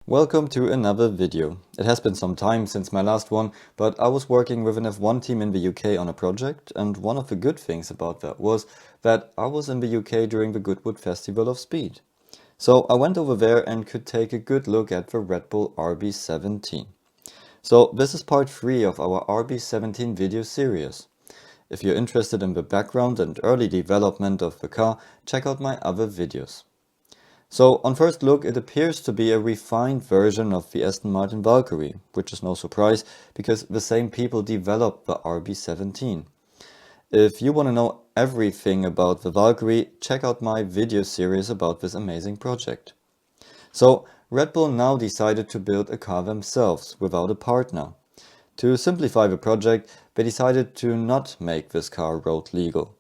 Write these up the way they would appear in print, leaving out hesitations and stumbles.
Welcome to another video. It has been some time since my last one, but I was working with an F1 team in the UK on a project, and one of the good things about that was that I was in the UK during the Goodwood Festival of Speed. So I went over there and could take a good look at the Red Bull RB17. So this is part 3 of our RB17 video series. If you're interested in the background and early development of the car, check out my other videos. So on first look, it appears to be a refined version of the Aston Martin Valkyrie, which is no surprise because the same people developed the RB17. If you want to know everything about the Valkyrie, check out my video series about this amazing project. So Red Bull now decided to build a car themselves without a partner. To simplify the project, they decided to not make this car road legal.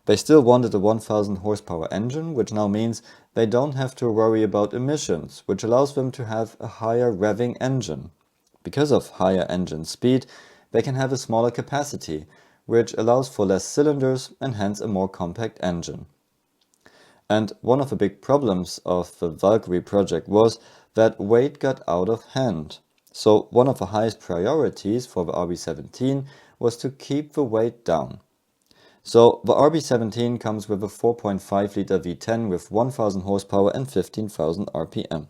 They still wanted a 1000 horsepower engine, which now means they don't have to worry about emissions, which allows them to have a higher revving engine. Because of higher engine speed, they can have a smaller capacity, which allows for less cylinders and hence a more compact engine. And one of the big problems of the Valkyrie project was that weight got out of hand. So one of the highest priorities for the RB17 was to keep the weight down. So the RB17 comes with a 4.5 liter V10 with 1000 horsepower and 15,000 RPM.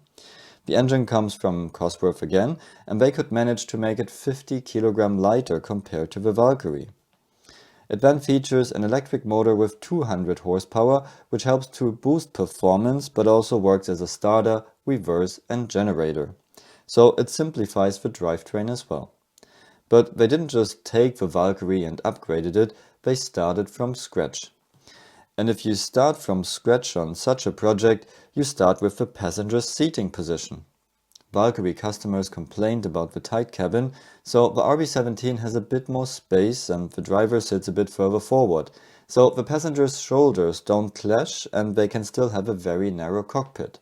The engine comes from Cosworth again, and they could manage to make it 50 kg lighter compared to the Valkyrie. It then features an electric motor with 200 horsepower, which helps to boost performance but also works as a starter, reverse and generator. So it simplifies the drivetrain as well. But they didn't just take the Valkyrie and upgraded it, they started from scratch. And if you start from scratch on such a project, you start with the passenger seating position. Valkyrie customers complained about the tight cabin, so the RB17 has a bit more space and the driver sits a bit further forward. So the passengers' shoulders don't clash and they can still have a very narrow cockpit.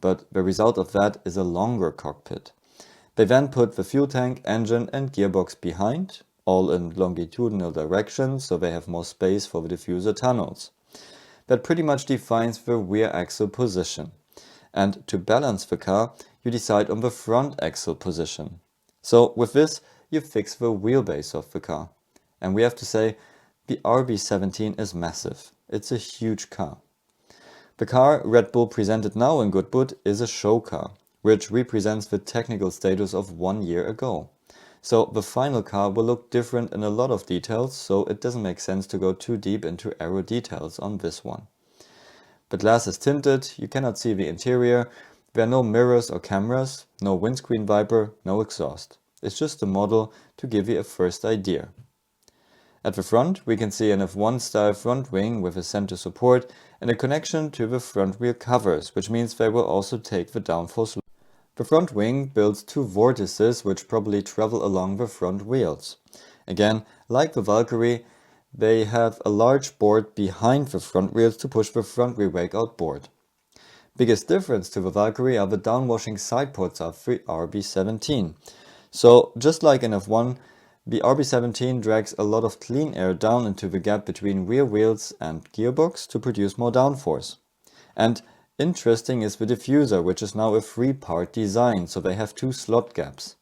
But the result of that is a longer cockpit. They then put the fuel tank, engine and gearbox behind, all in longitudinal directions, so they have more space for the diffuser tunnels. That pretty much defines the rear axle position. And to balance the car, you decide on the front axle position. So with this, you fix the wheelbase of the car. And we have to say, the RB17 is massive. It's a huge car. The car Red Bull presented now in Goodwood is a show car, which represents the technical status of 1 year ago. So the final car will look different in a lot of details, so it doesn't make sense to go too deep into aero details on this one. The glass is tinted, you cannot see the interior, there are no mirrors or cameras, no windscreen wiper, no exhaust. It's just a model to give you a first idea. At the front we can see an F1 style front wing with a center support and a connection to the front wheel covers, which means they will also take the downforce. The front wing builds two vortices which probably travel along the front wheels. Again, like the Valkyrie, they have a large board behind the front wheels to push the front wheel wake outboard. Biggest difference to the Valkyrie are the downwashing side ports of the RB17. So just like in F1, the RB17 drags a lot of clean air down into the gap between rear wheels and gearbox to produce more downforce. And interesting is the diffuser, which is now a 3-part design, so they have 2 slot gaps.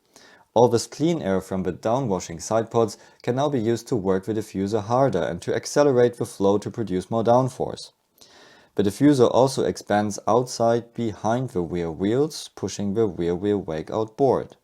All this clean air from the downwashing side pods can now be used to work the diffuser harder and to accelerate the flow to produce more downforce. The diffuser also expands outside behind the rear wheels, pushing the rear wheel wake outboard.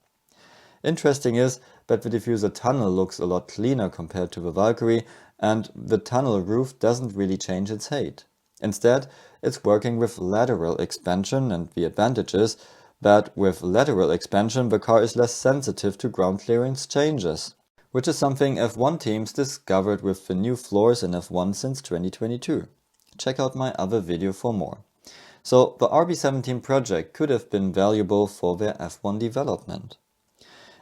Interesting is that the diffuser tunnel looks a lot cleaner compared to the Valkyrie, and the tunnel roof doesn't really change its height. Instead, it's working with lateral expansion, and the advantage is that with lateral expansion the car is less sensitive to ground clearance changes, which is something F1 teams discovered with the new floors in F1 since 2022. Check out my other video for more. So the RB17 project could have been valuable for their F1 development.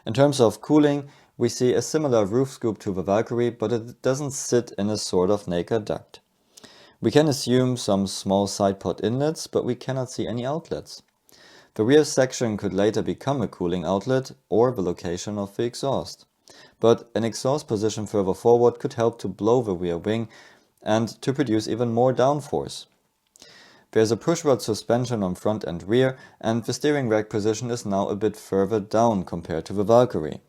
In terms of cooling, we see a similar roof scoop to the Valkyrie, but it doesn't sit in a sort of naked duct. We can assume some small side pod inlets, but we cannot see any outlets. The rear section could later become a cooling outlet or the location of the exhaust. But an exhaust position further forward could help to blow the rear wing and to produce even more downforce. There's a pushrod suspension on front and rear, and the steering rack position is now a bit further down compared to the Valkyrie.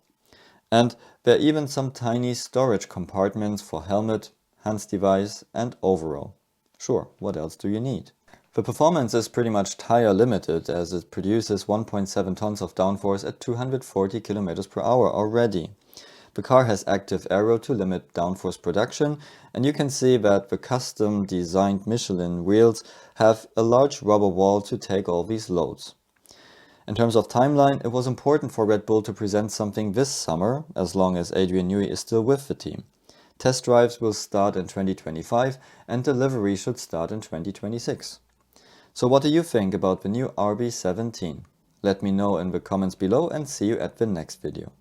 And there are even some tiny storage compartments for helmet, hands device and overall. Sure, what else do you need? The performance is pretty much tire limited as it produces 1.7 tons of downforce at 240 km per hour already. The car has active aero to limit downforce production, and you can see that the custom designed Michelin wheels have a large rubber wall to take all these loads. In terms of timeline, it was important for Red Bull to present something this summer, as long as Adrian Newey is still with the team. Test drives will start in 2025 and delivery should start in 2026. So what do you think about the new RB17? Let me know in the comments below and see you at the next video.